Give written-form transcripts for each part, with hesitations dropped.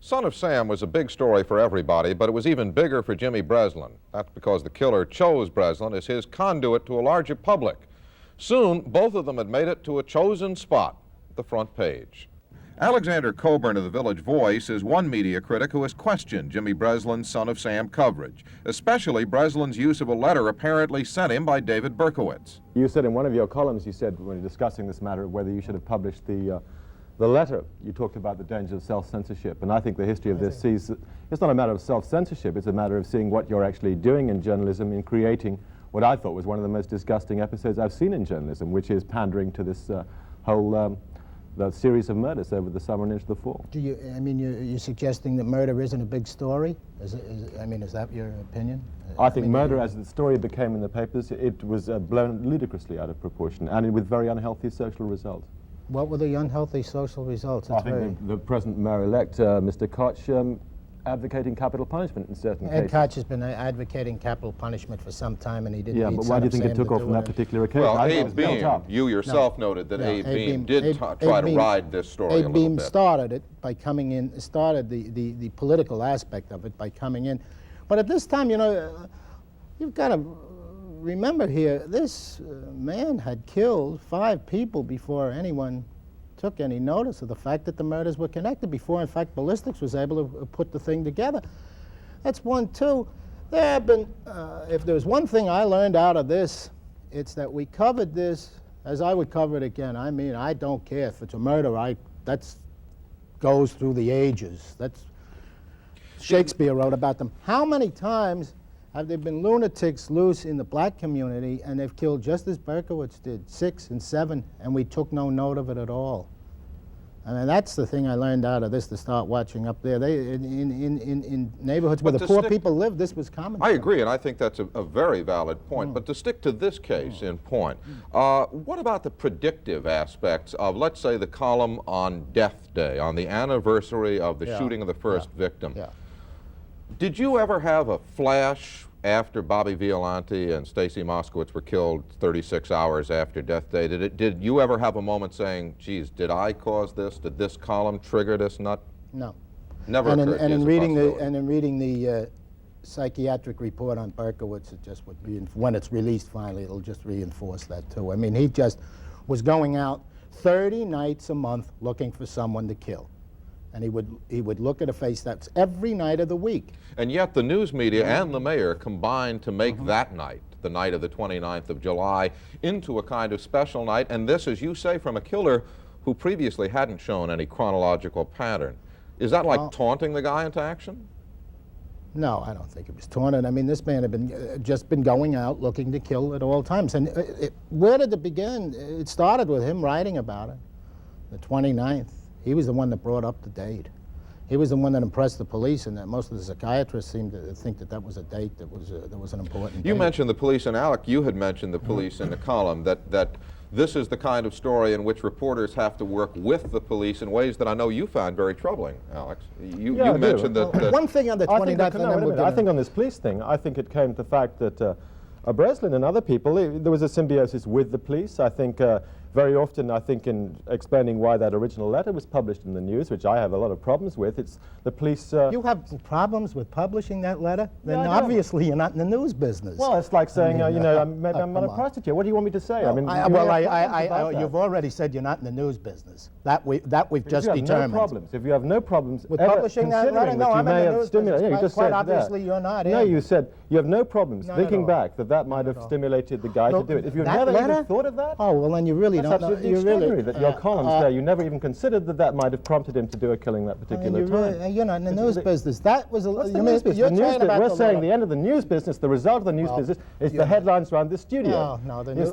Son of Sam was a big story for everybody, but it was even bigger for Jimmy Breslin. That's because the killer chose Breslin as his conduit to a larger public. Soon, both of them had made it to a chosen spot, the front page. Alexander Coburn of the Village Voice is one media critic who has questioned Jimmy Breslin's Son of Sam coverage, especially Breslin's use of a letter apparently sent him by David Berkowitz. You said in one of your columns, you said when discussing this matter, whether you should have published the letter, you talked about the danger of self-censorship, and I think the history of this sees that it's not a matter of self-censorship, it's a matter of seeing what you're actually doing in journalism in creating what I thought was one of the most disgusting episodes I've seen in journalism, which is pandering to this whole the series of murders over the summer and into the fall. Do you, I mean, you're suggesting that murder isn't a big story? Is that your opinion? I think murder, as the story became in the papers, it was blown ludicrously out of proportion, and with very unhealthy social results. What were the unhealthy social results? I think the present mayor-elect, Mr. Koch, advocating capital punishment in certain cases. Ed Koch has been advocating capital punishment for some time, and he didn't. Yeah, but why do you think it took off on that particular occasion? Well, Abe Beam, you yourself noted that Abe Beam did try to ride this story a little bit. Abe Beam started it by coming in, started the political aspect of it by coming in. But at this time, you know, you've got to remember here, this man had killed 5 people before anyone took any notice of the fact that the murders were connected, before, in fact, ballistics was able to put the thing together. That's one. Two, there have been, if there's one thing I learned out of this, it's that we covered this as I would cover it again. I mean, I don't care if it's a murder. That goes through the ages. That's Shakespeare wrote about them. How many times have there been lunatics loose in the black community, and they've killed just as Berkowitz did, 6 and 7, and we took no note of it at all? I mean, that's the thing I learned out of this, to start watching up there. They, in neighborhoods where the poor people live, this was common. I agree, and I think that's a very valid point. But to stick to this case in point, what about the predictive aspects of, let's say, the column on Death Day, on the anniversary of the shooting of the first victim? Did you ever have a flash after Bobby Violante and Stacy Moskowitz were killed 36 hours after Death Day? Did you ever have a moment saying, geez, did I cause this? Did this column trigger this nut? No. Never occurred to you as a possibility. And in reading the psychiatric report on Berkowitz, it just would be, when it's released finally, it'll just reinforce that too. I mean, he just was going out 30 nights a month looking for someone to kill. And he would look at a face that's every night of the week. And yet the news media and the mayor combined to make that night, the night of the 29th of July, into a kind of special night. And this, as you say, from a killer who previously hadn't shown any chronological pattern. Is that like taunting the guy into action? No, I don't think it was taunting. I mean, this man had just been going out looking to kill at all times. And where did it begin? It started with him writing about it, the 29th. He was the one that brought up the date. He was the one that impressed the police, and that most of the psychiatrists seemed to think that that was a date that was an important date. You mentioned the police, and Alec, you had mentioned the police in the column, that this is the kind of story in which reporters have to work with the police in ways that I know you found very troubling, Alex. You mentioned that... One thing on the 29th... I think on this police thing, I think it came to the fact that Breslin and other people, there was a symbiosis with the police. I think very often, I think, in explaining why that original letter was published in the news, which I have a lot of problems with, it's the police... You have problems with publishing that letter? Then obviously you're not in the news business. Well, it's like saying, you know, I'm not a prostitute. What do you want me to say? No, I mean, you've already said you're not in the news business. That we've just determined. No problems. If you have no problems with publishing that letter, no, I'm in the news business. Yeah, you just quite said obviously you're not in. No, you said you have no problems thinking back that might have stimulated the guy to do it. If you never even thought of that? Oh, well, then you really don't know. You really that your columns there, you never even considered that might have prompted him to do a killing that particular time. You're not in the news business. That was a... We're saying the end of the news business, the result of the news business is the headlines around this studio. No, the news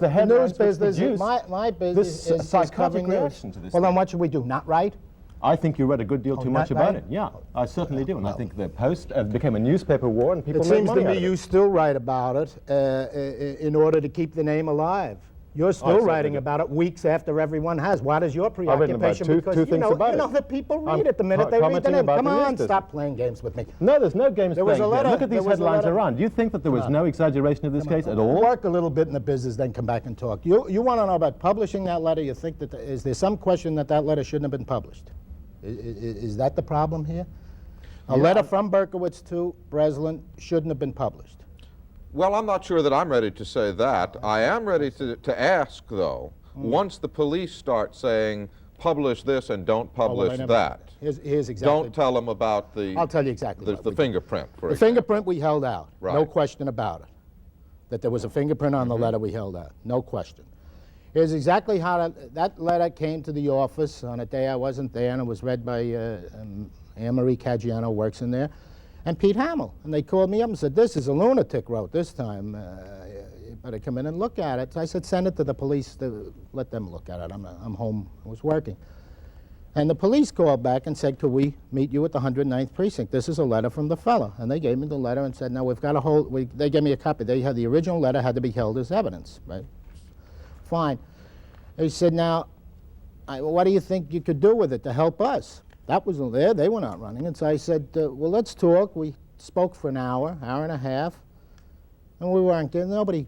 business, my business is psychotic reaction to this. Well, then what should we do, not write? I think you read a good deal too much about it. Yeah, I certainly do. And I think the Post became a newspaper war and people made money out of it. It seems to me you still write about it in order to keep the name alive. You're still writing about it weeks after everyone has. What is your preoccupation? Because two things about it. You know that people read it the minute they read the name. Come on, stop playing games with me. No, there's no games playing here. Look at these headlines around. Do you think that there was no exaggeration of this case at all? Work a little bit in the business, then come back and talk. You want to know about publishing that letter? You think that is there some question that letter shouldn't have been published? Is that the problem here? A letter from Berkowitz to Breslin shouldn't have been published. Well, I'm not sure that I'm ready to say that. I am ready to ask, though, once the police start saying, publish this and don't publish that. Here's exactly. Don't tell them about the... I'll tell you exactly. The fingerprint, for the example. fingerprint we held out. Right. No question about it. That there was a fingerprint on the letter we held out. No question. Here's exactly how that letter came to the office on a day I wasn't there, and it was read by Anne-Marie Caggiano, works in there, and Pete Hamill. And they called me up and said, this is a lunatic wrote this time. You better come in and look at it. So I said, send it to the police to let them look at it. I'm home. I was working. And the police called back and said, could we meet you at the 109th Precinct? This is a letter from the fellow. And they gave me the letter and said, no, we've got to hold, they gave me a copy. They had the original letter had to be held as evidence, right? Fine. They said, now, what do you think you could do with it to help us? That wasn't there. They were not running. And so I said, well, let's talk. We spoke for an hour and a half. And we weren't getting, nobody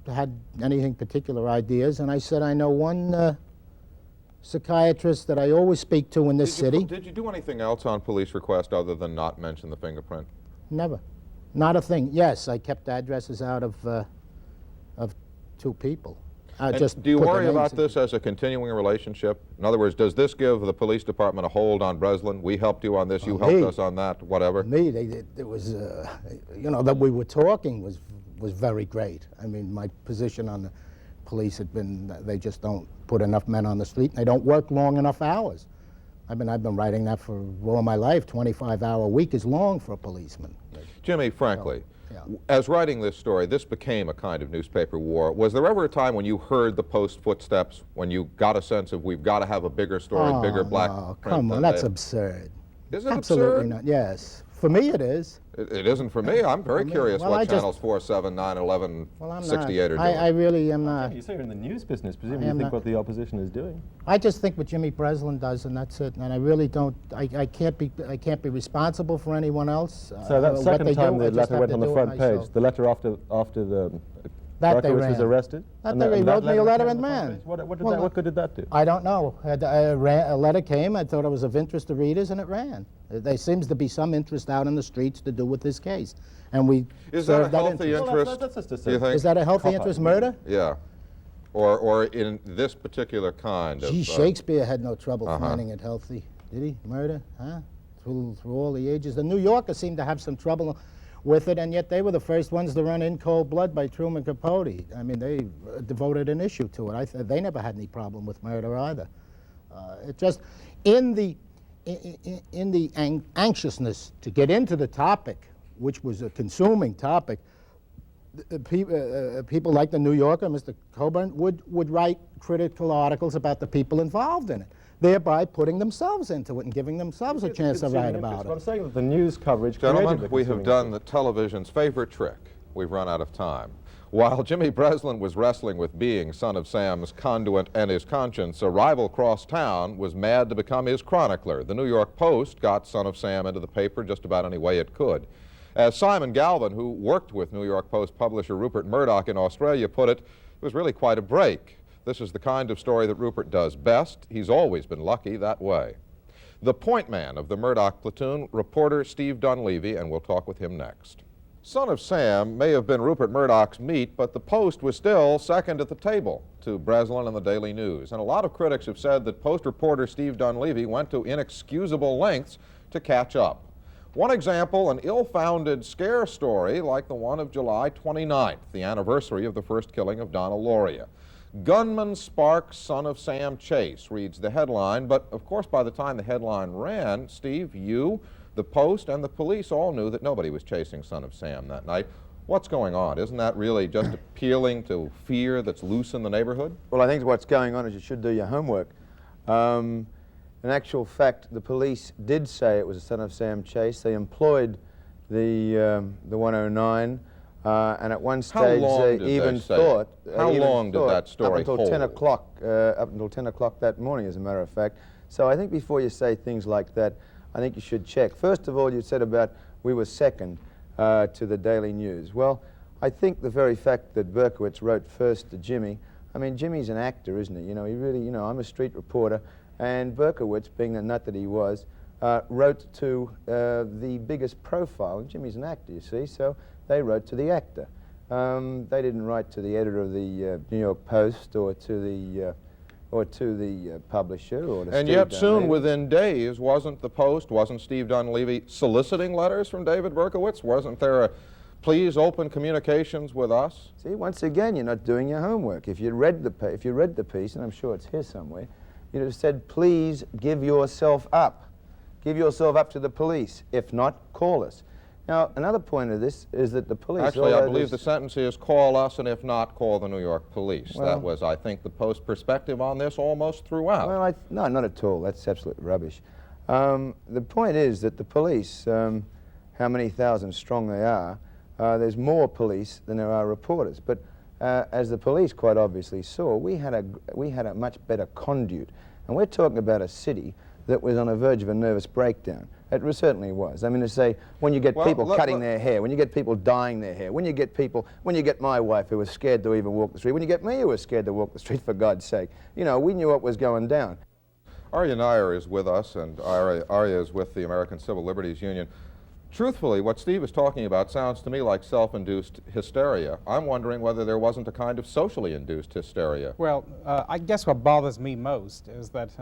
had anything particular ideas. And I said, I know one psychiatrist that I always speak to in this city. Did you do anything else on police request other than not mention the fingerprint? Never. Not a thing. Yes, I kept addresses out of 2 people. Do you worry about this as a continuing relationship? In other words, does this give the police department a hold on Breslin? We helped you on this, you helped us on that, whatever? It was, you know, that we were talking was very great. I mean, my position on the police had been, they just don't put enough men on the street, and they don't work long enough hours. I've been writing that for all my life. 25-hour week is long for a policeman. Jimmy, frankly, as writing this story, this became a kind of newspaper war. Was there ever a time when you heard the Post footsteps, when you got a sense of we've got to have a bigger story, bigger black print? Come on, that's absurd. Is it Absolutely absurd? Not. Yes. For me it is. It isn't for me. I'm very curious what channels 4, 7, 9, 11, 68 are doing. I really am not. You say you're in the news business. Presumably you think what the opposition is doing. I just think what Jimmy Breslin does, and that's it. And I really don't. I can't be responsible for anyone else. So that second time the letter went on the front page, the letter after the Berkowitz was arrested? That they wrote me a letter and ran. What good did that do? I don't know. A letter came. I thought it was of interest to readers, and it ran. There seems to be some interest out in the streets to do with this case, and we Is that a healthy interest? Do you think? Is that a healthy interest? Murder? Yeah. Or in this particular kind of... Gee, Shakespeare had no trouble finding it healthy, did he? Murder, huh? Through all the ages. The New Yorkers seemed to have some trouble with it, and yet they were the first ones to run In Cold Blood by Truman Capote. I mean, they devoted an issue to it. They never had any problem with murder either. It just, in the anxiousness to get into the topic, which was a consuming topic, people like the New Yorker, Mr. Coburn, would write critical articles about the people involved in it, thereby putting themselves into it and giving themselves a chance to write about it. I'm saying that the news coverage... Gentlemen, we have done the television's favorite trick. We've run out of time. While Jimmy Breslin was wrestling with being Son of Sam's conduit and his conscience, a rival cross town was mad to become his chronicler. The New York Post got Son of Sam into the paper just about any way it could. As Simon Galvin, who worked with New York Post publisher Rupert Murdoch in Australia, put it, it was really quite a break. This is the kind of story that Rupert does best. He's always been lucky that way. The point man of the Murdoch platoon, reporter Steve Dunleavy, and we'll talk with him next. Son of Sam may have been Rupert Murdoch's meat, but the Post was still second at the table to Breslin and the Daily News. And a lot of critics have said that Post reporter Steve Dunleavy went to inexcusable lengths to catch up. One example, an ill-founded scare story like the one of July 29th, the anniversary of the first killing of Donna Lauria. Gunman sparks Son of Sam chase, reads the headline, but of course by the time the headline ran, Steve, you, the Post, and the police all knew that nobody was chasing Son of Sam that night. What's going on? Isn't that really just appealing to fear that's loose in the neighborhood? Well, I think what's going on is you should do your homework. In actual fact, the police did say it was a Son of Sam chase. They employed the 109, and at one stage they even thought... How long did that story hold? Up until 10 o'clock, up until 10 o'clock that morning, as a matter of fact. So I think before you say things like that, I think you should check. First of all, you said about we were second to the Daily News. Well, I think the very fact that Berkowitz wrote first to Jimmy, I mean, Jimmy's an actor, isn't he? You know, he really, you know, I'm a street reporter, and Berkowitz, being the nut that he was, wrote to the biggest profile. Jimmy's an actor, you see, so they wrote to the actor. They didn't write to the editor of the New York Post or to the publisher or to And Steve yet soon, Dunleavy. within days, wasn't the Post, wasn't Steve Dunleavy soliciting letters from David Berkowitz? Wasn't there a please open communications with us? See, once again, you're not doing your homework. If you read the piece, and I'm sure it's here somewhere, you'd have said, please give yourself up. Give yourself up to the police. If not, call us. Now, another point of this is that the police... Actually, I believe the sentence is, call us, and if not, call the New York police. Well, that was, I think, the Post perspective on this almost throughout. Well, no, not at all. That's absolute rubbish. The point is that the police, how many thousand strong they are, there's more police than there are reporters. But as the police quite obviously saw, we had a much better conduit. And we're talking about a city that was on the verge of a nervous breakdown. It certainly was. I mean, to say, when you get people cutting their hair, when you get people dyeing their hair, when you get my wife who was scared to even walk the street, when you get me who was scared to walk the street, for God's sake, you know, we knew what was going down. Arya Nair is with us, and Arya is with the American Civil Liberties Union. Truthfully, what Steve is talking about sounds to me like self-induced hysteria. I'm wondering whether there wasn't a kind of socially induced hysteria. Well, I guess what bothers me most is that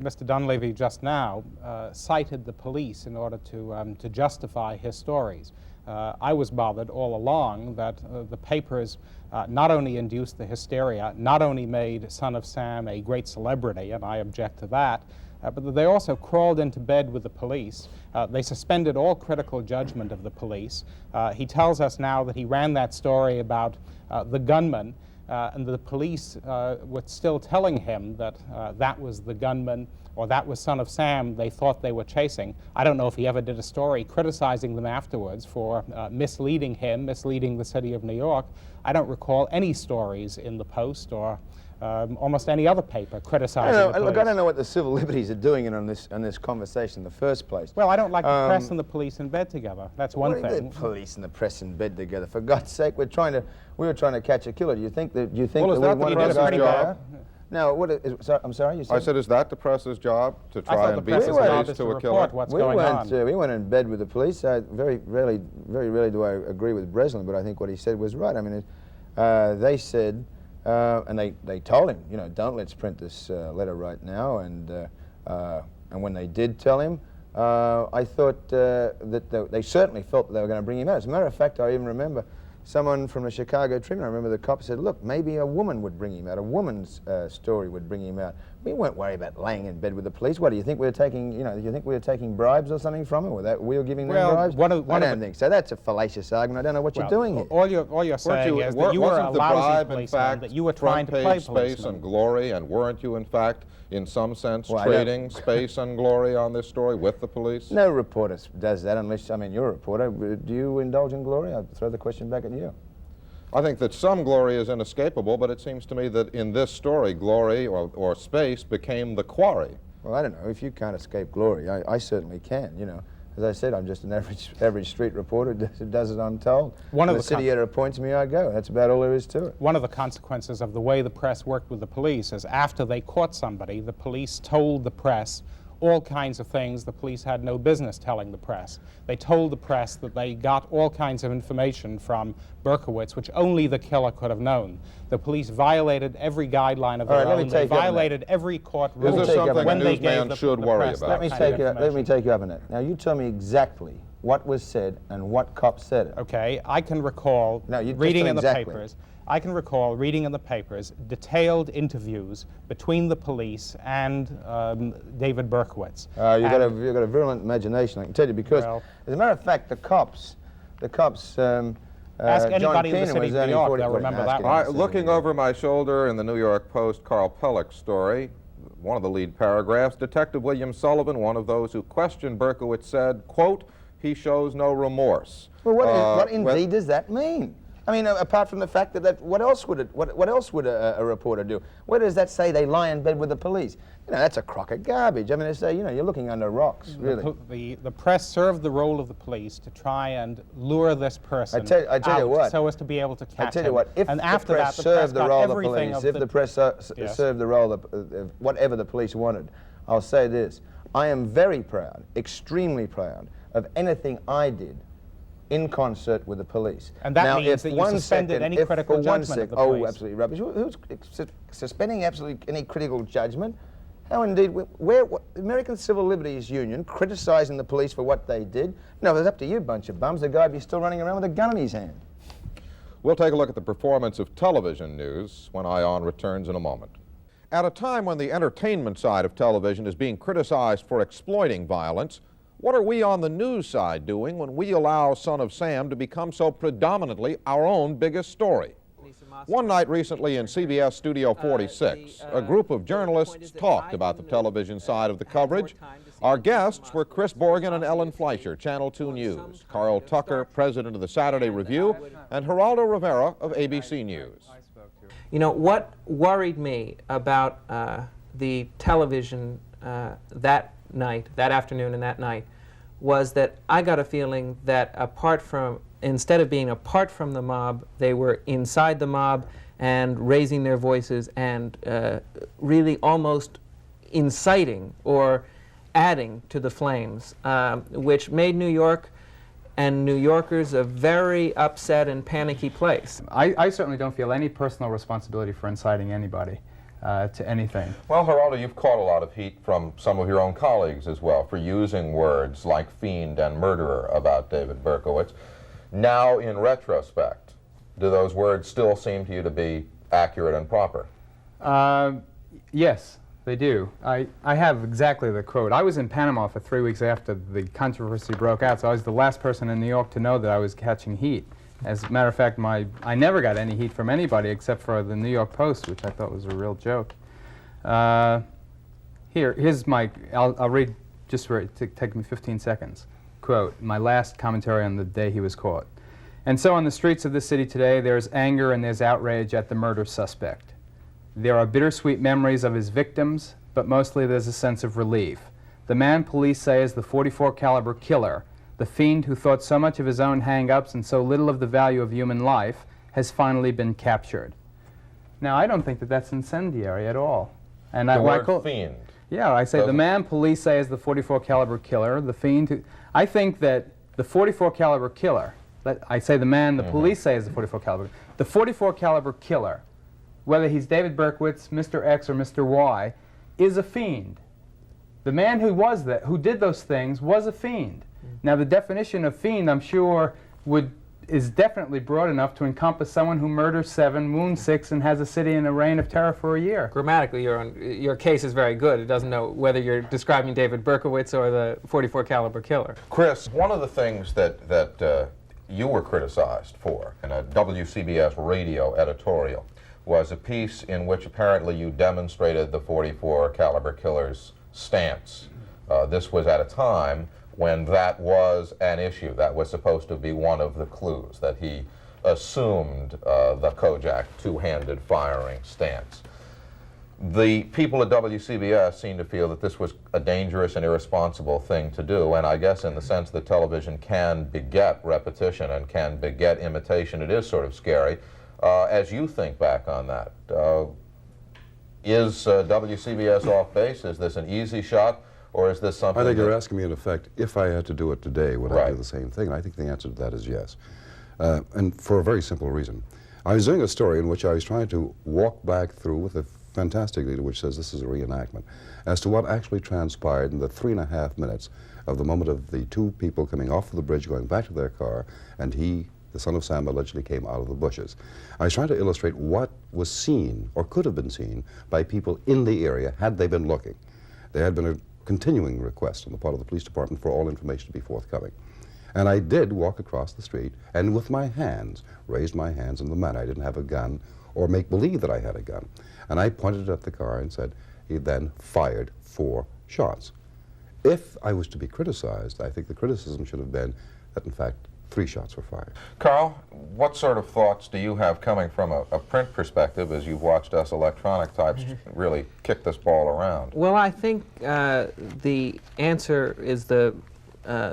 Mr. Dunleavy just now cited the police in order to justify his stories. I was bothered all along that the papers not only induced the hysteria, not only made Son of Sam a great celebrity, and I object to that, but that they also crawled into bed with the police. They suspended all critical judgment of the police. He tells us now that he ran that story about the gunman, and the police were still telling him that that was the gunman or that was Son of Sam they thought they were chasing. I don't know if he ever did a story criticizing them afterwards for misleading him, misleading the city of New York. I don't recall any stories in the Post or almost any other paper criticizing the police. Look, I don't know what the civil liberties are doing on this conversation in the first place. Well, I don't like the press and the police in bed together. That's one thing. The police and the press in bed together. For God's sake, we were trying to catch a killer. Do you think that Well, is we that the wanted to press's go job? No, I'm sorry, you said? I said, is that the press's job, to try and beat the press's job police is to a report killer? what's going on. We went in bed with the police. Very rarely do I agree with Breslin, but I think what he said was right. I mean, they said, and they told him, you know, don't let's print this letter right now. And when they did tell him, I thought that they certainly felt that they were going to bring him out. As a matter of fact, I even remember someone from the Chicago Tribune, I remember the cop said, look, maybe a woman would bring him out, a woman's story would bring him out. We weren't worried about laying in bed with the police. What, do you think we were taking, do you think we were taking bribes or something from him? Or that we were giving them bribes? I don't think so. That's a fallacious argument. I don't know what you're doing here. All you're saying is that you were a wasn't the lousy bribe, in policeman, fact, that you were trying to play space policeman. and glory, and weren't you, in fact, in some sense, Well, trading space and glory on this story with the police? No reporter does that unless, I mean, you're a reporter. Do you indulge in glory? I'll throw the question back at you. I think that some glory is inescapable, but it seems to me that in this story, glory or space became the quarry. Well, I don't know. If you can't escape glory, I certainly can, you know. As I said, I'm just an average street reporter who does it untold. One of the city editor appoints me, I go. That's about all there is to it. One of the consequences of the way the press worked with the police is after they caught somebody, the police told the press all kinds of things the police had no business telling the press. They told the press that they got all kinds of information from Berkowitz, which only the killer could have known. The police violated every guideline of their own. They violated every court rule. Is this something a when they gave newsman should the worry press about? that Let me take you up on that. Now, you tell me exactly what was said and what cop said it. Okay, I can recall reading in the papers. I can recall reading in the papers detailed interviews between the police and David Berkowitz. You've got a virulent imagination, I can tell you, because as a matter of fact, the cops. Ask anybody John in the city was of New only York, 40 they'll remember that one. Looking over my shoulder in the New York Post Carl Pellick's story, one of the lead paragraphs, Detective William Sullivan, one of those who questioned Berkowitz, said, quote, he shows no remorse. Well, what indeed does that mean? I mean, apart from the fact that what else would a reporter do? Where does that say they lie in bed with the police? You know, that's a crock of garbage. I mean, it's, you know, you're looking under rocks, really. The press served the role of the police to try and lure this person I tell you what, so as to be able to catch him. I tell you what, if and the after press that, served the role of the everything police, if the press served the role of whatever the police wanted, I'll say this. I am very proud, extremely proud, of anything I did in concert with the police. And that now, means if that you one suspended second, any if critical for one judgment of the Oh, police. absolutely rubbish. Who's suspending absolutely any critical judgment? How indeed? American Civil Liberties Union criticizing the police for what they did? No, it's up to you, bunch of bums. The guy would be still running around with a gun in his hand. We'll take a look at the performance of television news when ION returns in a moment. At a time when the entertainment side of television is being criticized for exploiting violence, what are we on the news side doing when we allow Son of Sam to become so predominantly our own biggest story? One night recently in CBS Studio 46, a group of journalists talked about the television side of the coverage. Our guests were Chris Borgen and Ellen Fleischer, Channel 2 News, Carl Tucker, president of the Saturday Review, and Geraldo Rivera of ABC News. You know, what worried me about the television that night, that afternoon and that night, was that I got a feeling that instead of being apart from the mob, they were inside the mob and raising their voices and really almost inciting or adding to the flames, which made New York and New Yorkers a very upset and panicky place. I certainly don't feel any personal responsibility for inciting anybody to anything. Well, Geraldo, you've caught a lot of heat from some of your own colleagues as well for using words like fiend and murderer about David Berkowitz. Now, in retrospect, do those words still seem to you to be accurate and proper? Yes, they do. I have exactly the quote. I was in Panama for 3 weeks after the controversy broke out, so I was the last person in New York to know that I was catching heat. As a matter of fact, I never got any heat from anybody except for the New York Post, which I thought was a real joke. Here's my, I'll read just for it to take me 15 seconds. Quote, my last commentary on the day he was caught. And so on the streets of this city today, there's anger and there's outrage at the murder suspect. There are bittersweet memories of his victims, but mostly there's a sense of relief. The man police say is the .44 caliber killer, the fiend who thought so much of his own hang-ups and so little of the value of human life, has finally been captured. Now, I don't think that that's incendiary at all. And The word fiend. Yeah, I say the man police say is the .44 caliber killer, the fiend who... I think that the .44 caliber killer, I say the man the police say is the .44 caliber, the .44 caliber killer, whether he's David Berkowitz, Mr. X, or Mr. Y, is a fiend. The man who did those things was a fiend. Now, the definition of fiend, I'm sure, is definitely broad enough to encompass someone who murders 7, wounds 6, and has a city in a reign of terror for a year. Grammatically, your case is very good. It doesn't know whether you're describing David Berkowitz or the .44 caliber killer. Chris, one of the things that you were criticized for in a WCBS radio editorial was a piece in which apparently you demonstrated the .44 caliber killer's stance. This was at a time when that was an issue. That was supposed to be one of the clues, that he assumed the Kojak two-handed firing stance. The people at WCBS seem to feel that this was a dangerous and irresponsible thing to do, and I guess in the sense that television can beget repetition and can beget imitation, it is sort of scary. As you think back on that, is WCBS off base? Is this an easy shot? Or is this something I think you're asking me, in effect, if I had to do it today, would I do the same thing? And I think the answer to that is yes. And for a very simple reason. I was doing a story in which I was trying to walk back through with a fantastic leader which says this is a reenactment, as to what actually transpired in the 3.5 minutes of the moment of the 2 people coming off of the bridge, going back to their car, and he, the son of Sam, allegedly came out of the bushes. I was trying to illustrate what was seen, or could have been seen, by people in the area had they been looking. There had been a continuing request on the part of the police department for all information to be forthcoming. And I did walk across the street and with my hands, raised my hands in the manner. I didn't have a gun or make believe that I had a gun. And I pointed at the car and said, he then fired 4 shots. If I was to be criticized, I think the criticism should have been that, in fact, 3 shots were fired. Carl, what sort of thoughts do you have coming from a print perspective as you've watched us electronic types really kick this ball around? Well, I think the answer is the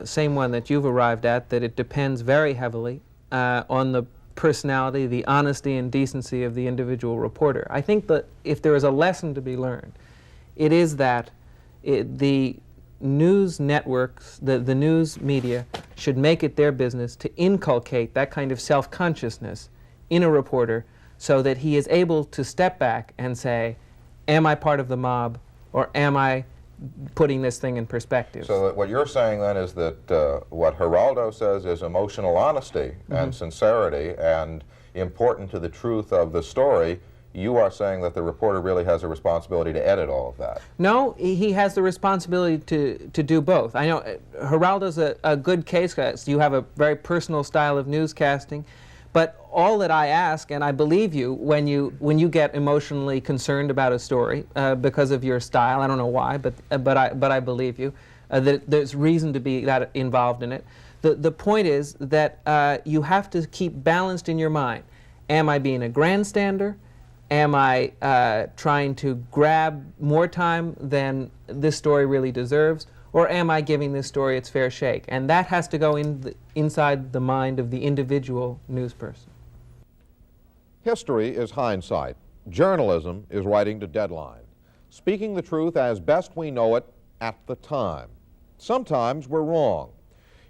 same one that you've arrived at, that it depends very heavily on the personality, the honesty and decency of the individual reporter. I think that if there is a lesson to be learned, it is that the news networks, the news media, should make it their business to inculcate that kind of self-consciousness in a reporter so that he is able to step back and say, am I part of the mob, or am I putting this thing in perspective? So that what you're saying then is that what Geraldo says is emotional honesty and sincerity and important to the truth of the story. You are saying that the reporter really has a responsibility to edit all of that. No, he has the responsibility to do both. I know Geraldo's a good case. You have a very personal style of newscasting, but all that I ask, and I believe you when you get emotionally concerned about a story because of your style. I don't know why, but I believe you that there's reason to be that involved in it. The point is that you have to keep balanced in your mind. Am I being a grandstander? Am I trying to grab more time than this story really deserves? Or am I giving this story its fair shake? And that has to go inside the mind of the individual news person. History is hindsight. Journalism is writing to deadline. Speaking the truth as best we know it at the time. Sometimes we're wrong.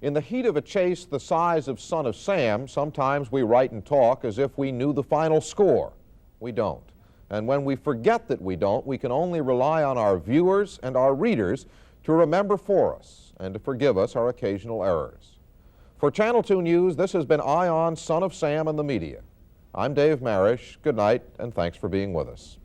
In the heat of a chase the size of Son of Sam, sometimes we write and talk as if we knew the final score. We don't. And when we forget that we don't, we can only rely on our viewers and our readers to remember for us and to forgive us our occasional errors. For Channel 2 News, this has been Eye on Son of Sam and the Media. I'm Dave Marish. Good night, and thanks for being with us.